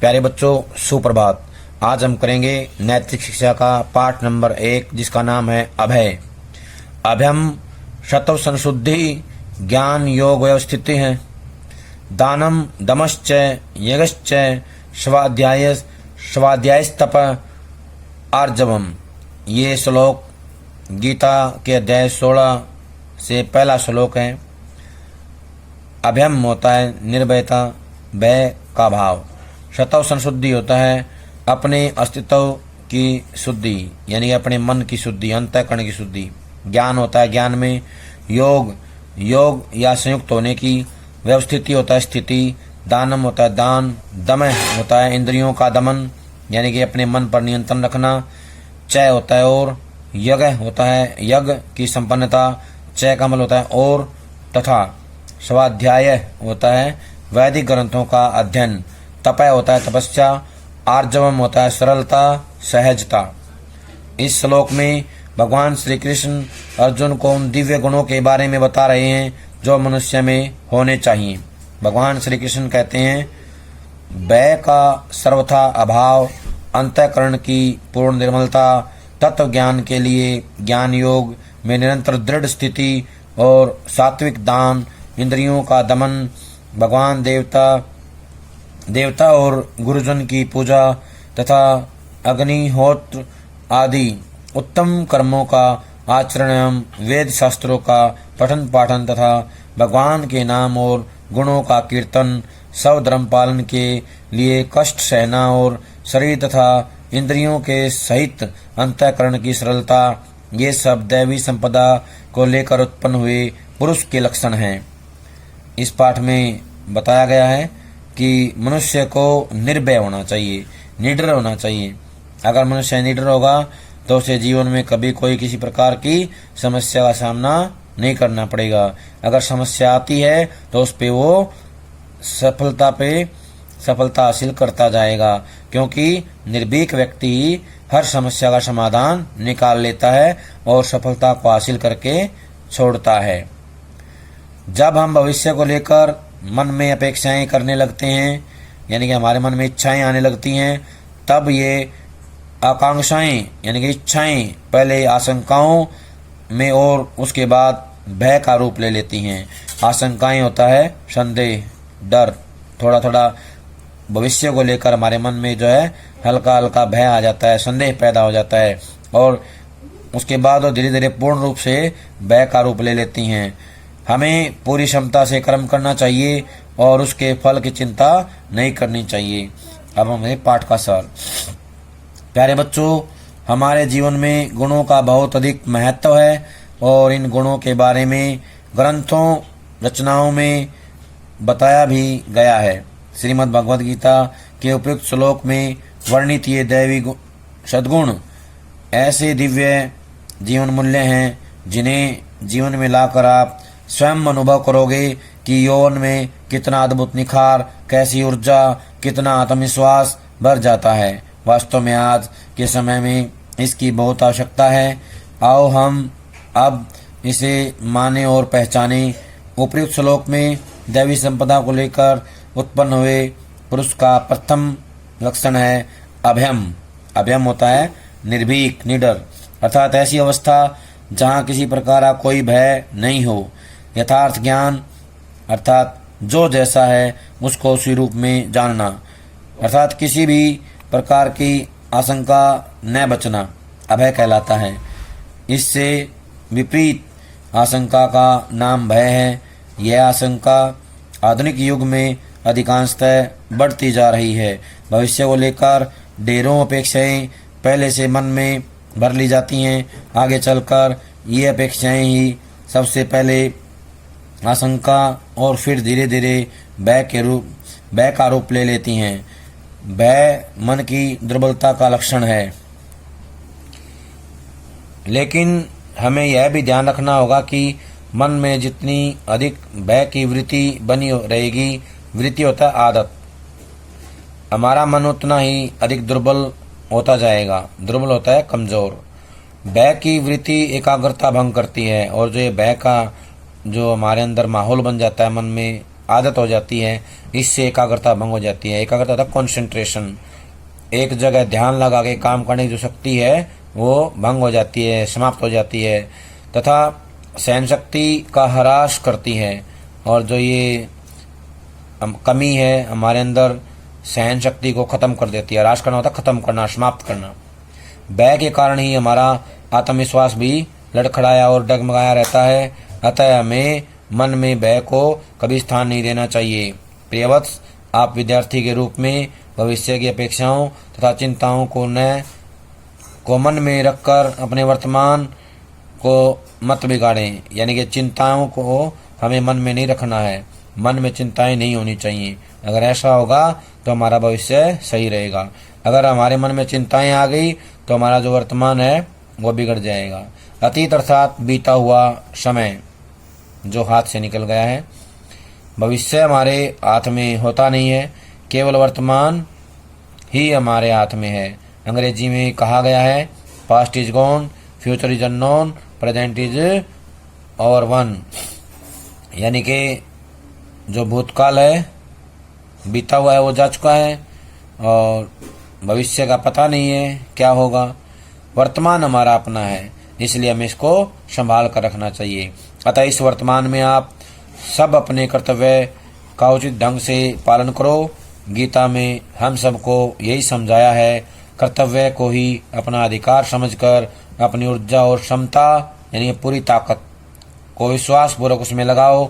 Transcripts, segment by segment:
प्यारे बच्चों, सुप्रभात। आज हम करेंगे नैतिक शिक्षा का पाठ नंबर 1, जिसका नाम है अभय। अभयम शतव संशुद्धि ज्ञान योग व्यवस्थिति है। दानम दमश्च यज्ञश्च स्वाध्यायस्तप आर्जवम। ये श्लोक गीता के अध्याय 16 से पहला श्लोक है। अभयम होता है निर्भयता, भय का भाव। शतव संशुद्धि होता है अपने अस्तित्व की शुद्धि, यानी अपने मन की शुद्धि, अंतःकरण की शुद्धि। ज्ञान होता है ज्ञान में योग या संयुक्त होने की। व्यवस्थिति होता है स्थिति। दानम होता है दान। दम होता है इंद्रियों का दमन, यानी कि अपने मन पर नियंत्रण रखना। चय होता है और। यज्ञ होता है यज्ञ की संपन्नता। चय का मतलब होता है और। तथा स्वाध्याय होता है वैदिक ग्रंथों का अध्ययन। तपय होता है तपस्या। आर्जवम होता है सरलता, सहजता। इस श्लोक में भगवान श्री कृष्ण अर्जुन को उन दिव्य गुणों के बारे में बता रहे हैं जो मनुष्य में होने चाहिए। भगवान श्री कृष्ण कहते हैं, भय का सर्वथा अभाव, अंतःकरण की पूर्ण निर्मलता, तत्व ज्ञान के लिए ज्ञान योग में निरंतर दृढ़ स्थिति और सात्विक दान, इंद्रियों का दमन, भगवान देवता और गुरुजन की पूजा तथा अग्निहोत्र आदि उत्तम कर्मों का आचरण एवं वेद शास्त्रों का पठन पाठन तथा भगवान के नाम और गुणों का कीर्तन, सब धर्म पालन के लिए कष्ट सहना और शरीर तथा इंद्रियों के सहित अंतःकरण की सरलता, ये सब दैवी संपदा को लेकर उत्पन्न हुए पुरुष के लक्षण हैं। इस पाठ में बताया गया है कि मनुष्य को निर्भय होना चाहिए, निडर होना चाहिए। अगर मनुष्य निडर होगा तो उसे जीवन में कभी कोई किसी प्रकार की समस्या का सामना नहीं करना पड़ेगा। अगर समस्या आती है तो उस पे वो सफलता हासिल करता जाएगा, क्योंकि निर्भीक व्यक्ति ही हर समस्या का समाधान निकाल लेता है और सफलता को हासिल करके छोड़ता है। जब हम भविष्य को लेकर मन में अपेक्षाएं करने लगते हैं, यानी कि हमारे मन में इच्छाएं आने लगती हैं, तब ये आकांक्षाएं यानी कि इच्छाएं पहले आशंकाओं में और उसके बाद भय का रूप ले लेती हैं। आशंकाएं होता है संदेह, डर, थोड़ा थोड़ा भविष्य को लेकर हमारे मन में जो है हल्का हल्का भय आ जाता है, संदेह पैदा हो जाता है, और उसके बाद वो धीरे धीरे पूर्ण रूप से भय का रूप ले लेती हैं। हमें पूरी क्षमता से कर्म करना चाहिए और उसके फल की चिंता नहीं करनी चाहिए। अब हमें पाठ का सार। प्यारे बच्चों, हमारे जीवन में गुणों का बहुत अधिक महत्व है और इन गुणों के बारे में ग्रंथों रचनाओं में बताया भी गया है। श्रीमद् भगवद गीता के उपयुक्त श्लोक में वर्णित ये दैवी सद्गुण ऐसे दिव्य जीवन मूल्य हैं जिन्हें जीवन में लाकर आप स्वयं अनुभव करोगे कि यौवन में कितना अद्भुत निखार, कैसी ऊर्जा, कितना आत्मविश्वास भर जाता है। वास्तव में आज के समय में इसकी बहुत आवश्यकता है। आओ हम अब इसे माने और पहचाने। उपयुक्त श्लोक में दैवी संपदा को लेकर उत्पन्न हुए पुरुष का प्रथम लक्षण है अभयम। अभयम होता है निर्भीक, निडर, अर्थात ऐसी अवस्था जहाँ किसी प्रकार का कोई भय नहीं हो। यथार्थ ज्ञान अर्थात जो जैसा है उसको उसी रूप में जानना, अर्थात किसी भी प्रकार की आशंका न बचना अभय कहलाता है। इससे विपरीत आशंका का नाम भय है। यह आशंका आधुनिक युग में अधिकांशतः बढ़ती जा रही है। भविष्य को लेकर ढेरों अपेक्षाएं पहले से मन में भर ली जाती हैं। आगे चलकर ये अपेक्षाएं ही सबसे पहले आशंका और फिर धीरे धीरे भय का रूप ले लेती हैं। भय मन की दुर्बलता का लक्षण है, लेकिन हमें यह भी ध्यान रखना होगा कि मन में जितनी अधिक भय की वृत्ति बनी रहेगी, वृत्ति होता है आदत, हमारा मन उतना ही अधिक दुर्बल होता जाएगा। दुर्बल होता है कमजोर। भय की वृत्ति एकाग्रता भंग करती है, और जो ये भय का जो हमारे अंदर माहौल बन जाता है मन में आदत हो जाती है, इससे एकाग्रता भंग हो जाती है। एकाग्रता था कंसंट्रेशन, एक जगह ध्यान लगा के काम करने की जो शक्ति है वो भंग हो जाती है, समाप्त हो जाती है, तथा सहन शक्ति का ह्रास करती है। और जो ये कमी है हमारे अंदर, सहन शक्ति को खत्म कर देती है। ह्रास करना होता है खत्म करना, समाप्त करना। भय के कारण ही हमारा आत्मविश्वास भी लड़खड़ाया और डगमगाया रहता है। अतः हमें मन में भय को कभी स्थान नहीं देना चाहिए। प्रियवत्स, आप विद्यार्थी के रूप में भविष्य की अपेक्षाओं तथा चिंताओं को मन में रखकर अपने वर्तमान को मत बिगाड़ें। यानी कि चिंताओं को हमें मन में नहीं रखना है, मन में चिंताएं नहीं होनी चाहिए। अगर ऐसा होगा तो हमारा भविष्य सही रहेगा। अगर हमारे मन में चिंताएं आ गई तो हमारा जो वर्तमान है वो बिगड़ जाएगा। अतीत अर्थात बीता हुआ समय जो हाथ से निकल गया है। भविष्य हमारे हाथ में होता नहीं है, केवल वर्तमान ही हमारे हाथ में है। अंग्रेजी में कहा गया है, past is gone, future is unknown, present is और वन। यानी कि जो भूतकाल है, बीता हुआ है, वो जा चुका है और भविष्य का पता नहीं है क्या होगा। वर्तमान हमारा अपना है, इसलिए हमें इसको संभाल कर रखना चाहिए। अतः इस वर्तमान में आप सब अपने कर्तव्य का उचित ढंग से पालन करो। गीता में हम सबको यही समझाया है, कर्तव्य को ही अपना अधिकार समझकर अपनी ऊर्जा और क्षमता यानी पूरी ताकत को विश्वास पूर्वक उसमें लगाओ।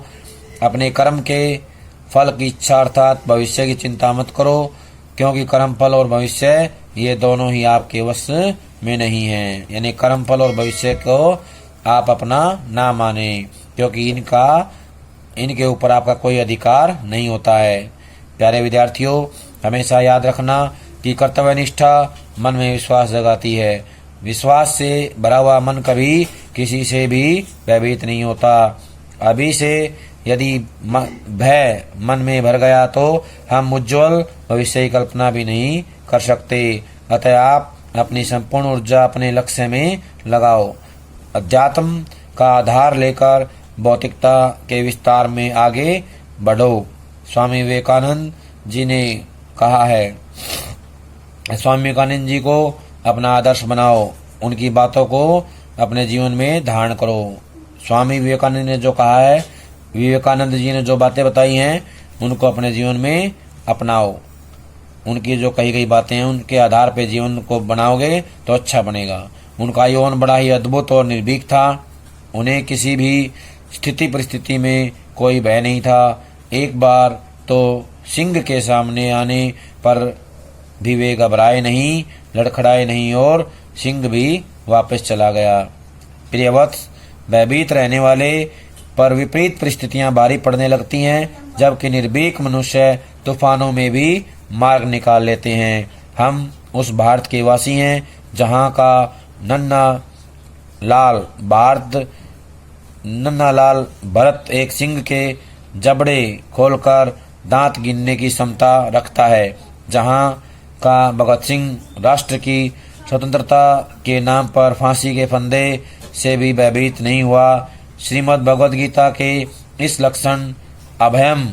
अपने कर्म के फल की इच्छा अर्थात भविष्य की चिंता मत करो, क्योंकि कर्म फल और भविष्य ये दोनों ही आपके वश में नहीं है। यानी कर्म फल और भविष्य को आप अपना ना माने, क्योंकि इनके ऊपर आपका कोई अधिकार नहीं होता है। प्यारे विद्यार्थियों, हमेशा याद रखना कि कर्तव्य निष्ठा मन में विश्वास जगाती है। विश्वास से भरा हुआ मन कभी किसी से भी भयभीत नहीं होता। अभी से यदि भय मन में भर गया तो हम उज्ज्वल भविष्य की कल्पना भी नहीं कर सकते। अतः आप अपनी संपूर्ण ऊर्जा अपने लक्ष्य में लगाओ। अध्यात्म का आधार लेकर भौतिकता के विस्तार में आगे बढ़ो। स्वामी विवेकानंद जी ने कहा है, स्वामी विवेकानंद जी को अपना आदर्श बनाओ, उनकी बातों को अपने जीवन में धारण करो। स्वामी विवेकानंद ने जो कहा है, विवेकानंद जी ने जो बातें बताई हैं, उनको अपने जीवन में अपनाओ। उनकी जो कही गई बातें हैं, उनके आधार पर जीवन को बनाओगे तो अच्छा बनेगा। उनका यौवन बड़ा ही अद्भुत और निर्भीक था। उन्हें किसी भी स्थिति परिस्थिति में कोई भय नहीं था। एक बार तो सिंह के सामने आने पर भी वे घबराए नहीं, लड़खड़ाए नहीं और सिंह भी वापस चला गया। प्रियवत्स, भयभीत रहने वाले पर विपरीत परिस्थितियां भारी पड़ने लगती हैं, जबकि निर्भीक मनुष्य तूफानों में भी मार्ग निकाल लेते हैं। हम उस भारत के वासी हैं जहां का नन्ना लाल भरत एक सिंह के जबड़े खोलकर दांत गिनने की क्षमता रखता है, जहां का भगत सिंह राष्ट्र की स्वतंत्रता के नाम पर फांसी के फंदे से भी भयभीत नहीं हुआ। श्रीमद् भगवद गीता के इस लक्षण अभयम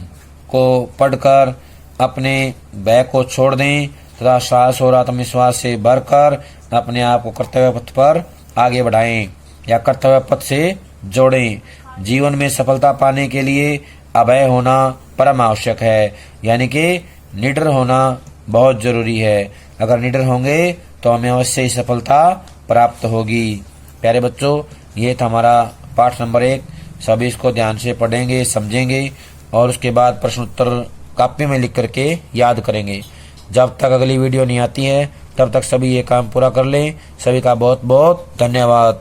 को पढ़कर अपने भय को छोड़ दें तथा साहस और आत्मविश्वास से भरकर अपने आप को कर्तव्य पथ पर आगे बढ़ाएं या कर्तव्य पथ से जोड़ें। जीवन में सफलता पाने के लिए अभय होना परम आवश्यक है, यानी कि निडर होना बहुत जरूरी है। अगर निडर होंगे तो हमें अवश्य ही सफलता प्राप्त होगी। प्यारे बच्चों, ये था हमारा पाठ नंबर 1। सभी इसको ध्यान से पढ़ेंगे, समझेंगे और उसके बाद प्रश्न उत्तर कॉपी में लिख करके याद करेंगे। जब तक अगली वीडियो नहीं आती है तब तक सभी ये काम पूरा कर लें। सभी का बहुत बहुत धन्यवाद।